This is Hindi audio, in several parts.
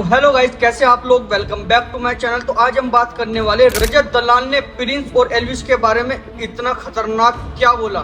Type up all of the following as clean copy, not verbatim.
हेलो गाइस, कैसे आप लोग। Welcome back to my channel. तो आज हम बात करने वाले रजत दलाल ने प्रिंस और एल्विस के बारे में इतना खतरनाक क्या बोला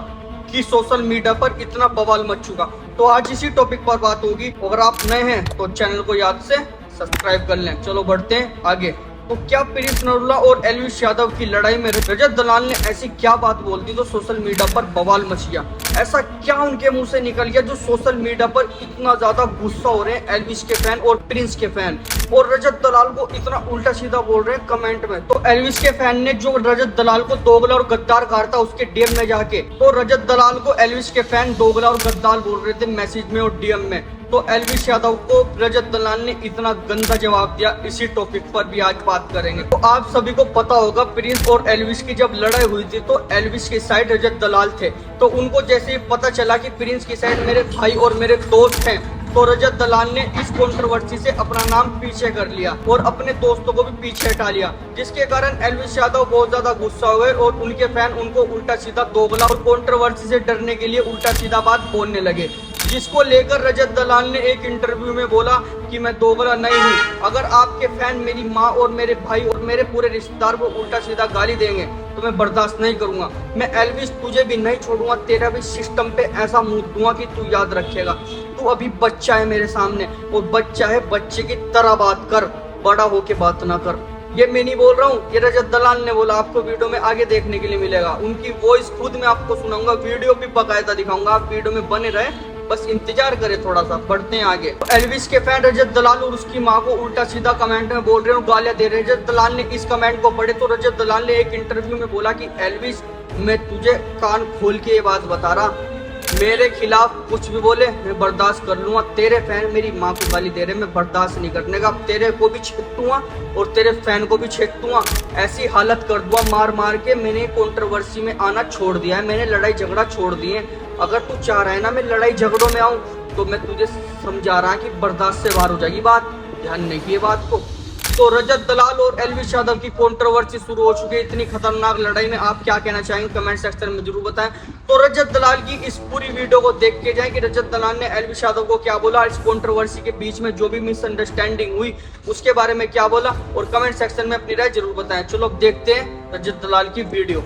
कि सोशल मीडिया पर इतना बवाल मच चुका। तो आज इसी टॉपिक पर बात होगी। अगर आप नए हैं तो चैनल को याद से सब्सक्राइब कर लें। चलो बढ़ते हैं आगे। तो क्या प्रिंस नरूला और एल्विस यादव की लड़ाई में रजत दलाल ने ऐसी क्या बात बोल दी तो सोशल मीडिया पर बवाल मच गया। ऐसा क्या उनके मुंह से निकल गया जो सोशल मीडिया पर इतना ज्यादा गुस्सा हो रहे हैं एल्विस के फैन और प्रिंस के फैन, और रजत दलाल को इतना उल्टा सीधा बोल रहे हैं कमेंट में। तो एल्विस के फैन ने जो रजत दलाल को दोगला और गद्दार कहा था उसके डीएम में जाके, तो रजत दलाल को एल्विस के फैन दोगला और गद्दार बोल रहे थे मैसेज में और डीएम में। तो एल्विस यादव को रजत दलाल ने इतना गंदा जवाब दिया। इसी टॉपिक पर भी आज बात करेंगे। तो आप सभी को पता होगा प्रिंस और एल्विस की जब लड़ाई हुई थी तो एल्विस की साइड रजत दलाल थे। तो उनको जैसे ही पता चला कि प्रिंस की साइड मेरे भाई और मेरे दोस्त हैं, तो रजत दलाल ने इस कंट्रोवर्सी से अपना नाम पीछे कर लिया और अपने दोस्तों को भी पीछे हटा लिया, जिसके कारण एल्विस यादव बहुत ज्यादा गुस्सा हुए और उनके फैन उनको उल्टा सीधा दोगला और कंट्रोवर्सी से डरने के लिए उल्टा सीधा बात बोलने लगे। जिसको लेकर रजत दलाल ने एक इंटरव्यू में बोला कि मैं दोगला नहीं हूँ। अगर आपके फैन मेरी माँ और मेरे भाई और मेरे पूरे रिश्तेदार को उल्टा सीधा गाली देंगे तो मैं बर्दाश्त नहीं करूंगा। मैं एल्विस तुझे भी नहीं छोड़ूंगा, तेरा भी सिस्टम पे ऐसा मुंह दूंगा कि तू याद रखेगा। तू अभी बच्चा है मेरे सामने, और बच्चा है, बच्चे की तरह बात कर, बड़ा होके बात ना कर। ये मैं नहीं बोल रहा हूँ, ये रजत दलाल ने बोला। आपको वीडियो में आगे देखने के लिए मिलेगा। उनकी वॉइस खुद मैं आपको सुनाऊंगा, वीडियो भी बाकायदा दिखाऊंगा। आप वीडियो में बने रहे, बस इंतजार करें थोड़ा सा। बढ़ते हैं आगे। तो एल्विस के फैन रजत दलाल और उसकी माँ को उल्टा सीधा कमेंट में बोल रहे हैं और गालियां दे रहे हैं। रजत दलाल ने इस कमेंट को पढ़े तो रजत दलाल ने एक इंटरव्यू में बोला कि एल्विस, मैं तुझे कान खोल के ये बात बता रहा, मेरे खिलाफ कुछ भी बोले मैं बर्दाश्त कर लूंगा। तेरे फैन मेरी माँ को गाली दे रहे, मैं बर्दाश्त नहीं करने का। तेरे को भी छेक दूंगा और तेरे फैन को भी छेक दूंगा। ऐसी हालत कर दूंगा मार मार के। मैंने कंट्रोवर्सी में आना छोड़ दिया है, मैंने लड़ाई झगड़ा छोड़ दिए। अगर तू चाह रहा है ना मैं लड़ाई झगड़ों में आऊं, तो मैं तुझे समझा रहा कि बर्दाश्त से बाहर हो जाएगी बात। ध्यान नहीं किए बात को। तो रजत दलाल और एल्विस यादव की कंट्रोवर्सी शुरू हो चुकी है। इतनी खतरनाक लड़ाई में आप क्या कहना चाहेंगे कमेंट सेक्शन में जरूर बताएं। तो रजत दलाल की इस पूरी वीडियो को देख के जाएं कि रजत दलाल ने एल्विस यादव को क्या बोला, इस कंट्रोवर्सी के बीच में जो भी मिसअंडरस्टैंडिंग हुई उसके बारे में क्या बोला, और कमेंट सेक्शन में अपनी राय जरूर बताएं। चलो देखते हैं रजत दलाल की वीडियो।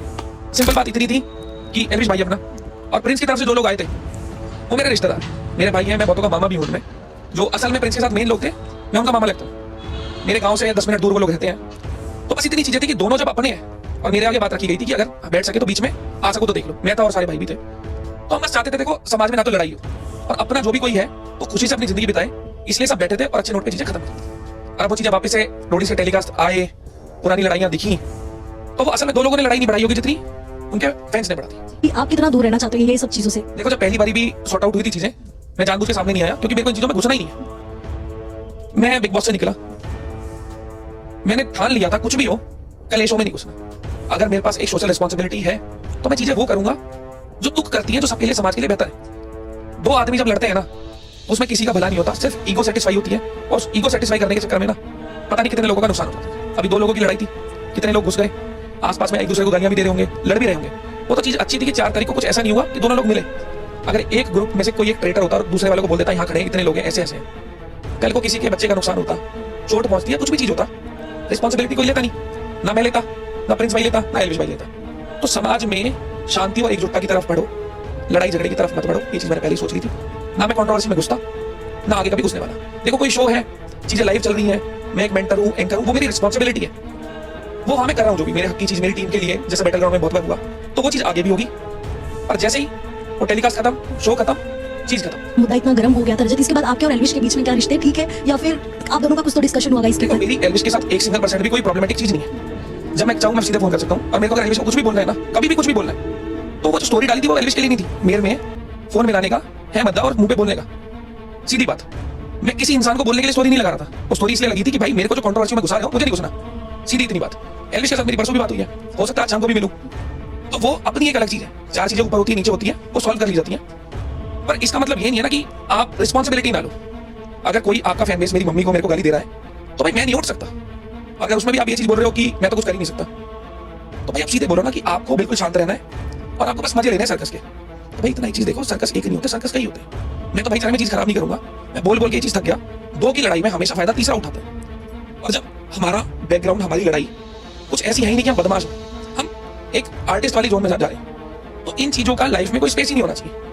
सिंपल बात इतनी थी कि एल्विस भाई अपना और प्रिंस की तरफ से जो लोग आए थे वो मेरे रिश्तेदार, मेरे भाई हैं। मैं बहुतों का मामा भी हूं उनमें। जो असल में प्रिंस के साथ मेन लोग थे, मैं उनका मामा लगता हूँ। मेरे गांव से 10 मिनट दूर वो लोग रहते हैं। तो बस इतनी चीजें थी कि दोनों जब अपने हैं और मेरे आगे बात रखी गई थी कि अगर बैठ सके तो बीच में आ सको तो देख लो। मैं था और सारे भाई भी थे। तो हम बस चाहते थे देखो समाज में ना तो लड़ाई हो और अपना जो भी कोई है तो खुशी से अपनी जिंदगी बिताए, इसलिए सब बैठे थे और अच्छे नोट पे चीजें खत्म की। और अब वो चीजें वापस से रोडी से टेलीकास्ट आए, पुरानी लड़ाइयां दिखी, तो वो असल में दो लोगों ने लड़ाई नहीं बढ़ाई होगी जितनी उनके फैंस ने बढ़ा थी। आप कितना दूर रहना चाहते हो ये सब चीजों से? देखो जब पहली बारी भी सॉर्ट आउट हुई थी चीजें, मैं जानबूझ के सामने नहीं आया क्योंकि मेरे को इन चीजों में घुसना ही नहीं है। मैं बिग बॉस से निकला, मैंने ठान लिया था कुछ भी हो कलेशों में नहीं घुसना। अगर मेरे पास एक सोशल रिस्पॉन्सिबिलिटी है तो मैं चीजें वो करूंगा जो तुक करती है, जो सबके लिए समाज के लिए बेहतर है। दो आदमी जब लड़ते हैं ना उसमें किसी का भला नहीं होता, सिर्फ ईगो सेटिस्फाई होती है। और ईगो सेटिस्फाई करने के चक्कर में ना पता नहीं कितने लोगों का नुकसान होता है। अभी दो लोगों की लड़ाई थी, कितने लोग घुस गए, आसपास में एक दूसरे को गालियां भी दे रहे होंगे, लड़ भी रहे होंगे। वो तो चीज अच्छी थी कि 4 तारीख को कुछ ऐसा नहीं हुआ कि दोनों लोग मिले। अगर एक ग्रुप में से कोई एक ट्रेटर होता और दूसरे वाले को बोल देता यहाँ खड़े हैं इतने लोग हैं ऐसे ऐसे, कल को किसी के बच्चे का नुकसान होता, चोट पहुंचती है, कुछ भी चीज होता, रिस्पॉन्सिबिलिटी कोई लेता नहीं। ना मैं लेता, ना प्रिंस भाई लेता, ना एल्विस भाई लेता। तो समाज में शांति और एकजुटता की तरफ बढ़ो, लड़ाई झगड़े की तरफ मत बढ़ो। ये चीज मैंने पहले सोच ली थी। ना मैं कंट्रोवर्सी में घुसता, ना आगे कभी घुसने वाला। देखो कोई शो है, चीजें लाइव चल रही है, मैं एक मेंटर हूँ, एंकर हूँ, वो मेरी रिस्पॉन्सिबिलिटी है। वो मैं कर रहा हूँ जो भी मेरे हक की चीज मेरी टीम के लिए, जैसे बैटल ग्राउंड में बहुत बार हुआ, तो वो चीज आगे भी होगी। और जैसे ही वो टेलीकास्ट खत्म, शो खत्म, चीज खत्म। मुद्दा इतना गर्म हो गया था रजत, इसके बाद आपके और एल्विस के बीच में क्या रिश्ते ठीक है या फिर आप दोनों का कुछ तो डिस्कशन हुआ इसके देखो ऊपर? मेरी एल्विस के साथ एक सिंगल % भी कोई प्रॉब्लमेटिक चीज नहीं है। जब मैं चाहूँ मैं सीधे फोन कर सकता हूँ। और मेरे को अगर एल्विस को कुछ भी बोलना है ना, कभी भी कुछ भी बोलना है, तो वो जो स्टोरी डाली थी वो एल्विस के लिए नहीं थी, मेरे में फोन मिलाने का है मुद्दा और मुंह पे बोलने का। सीधी बात, मैं किसी इंसान को बोलने के लिए स्टोरी नहीं लगा रहा था। वो स्टोरी इसलिए लगी थी कि भाई मेरे को जो कंट्रोवर्सी में घुसा रहे हो मुझे नहीं घुसना। सीधी इतनी बात। एल्विस के साथ मेरी परसों भी बात हुई है, हो सकता है आज शाम को भी मिलूं। तो वो अपनी एक अलग चीज है। 4 चीजें ऊपर होती है नीचे होती है, वो सॉल्व कर ली जाती है। पर इसका मतलब ये नहीं है ना कि आप रिस्पॉन्सिबिलिटी ना लो। अगर कोई आपका फैन बेस मेरी मम्मी को मेरे को गाली दे रहा है तो भाई मैं नहीं उठ सकता। अगर उसमें भी आप ये चीज बोल रहे हो कि मैं तो कुछ कर ही नहीं सकता, तो भाई आप सीधे बोलो ना कि आपको बिल्कुल शांत रहना है और आपको बस मजे लेने हैं सर्कस के। तो भाई इतना एक चीज देखो, सर्कस एक नहीं होते, सर्कस कई होते हैं। मैं तो भाईचारे में चीज खराब नहीं करूंगा। मैं बोल बोल के ये चीज थक गया। दो की लड़ाई में हमेशा फायदा तीसरा उठाते हैं। और जब हमारा बैकग्राउंड, हमारी लड़ाई कुछ ऐसी है ही नहीं कि हम बदमाश हो, हम एक आर्टिस्ट वाली जोन में जा रहे हैं, तो इन चीजों का लाइफ में कोई स्पेस ही नहीं होना चाहिए।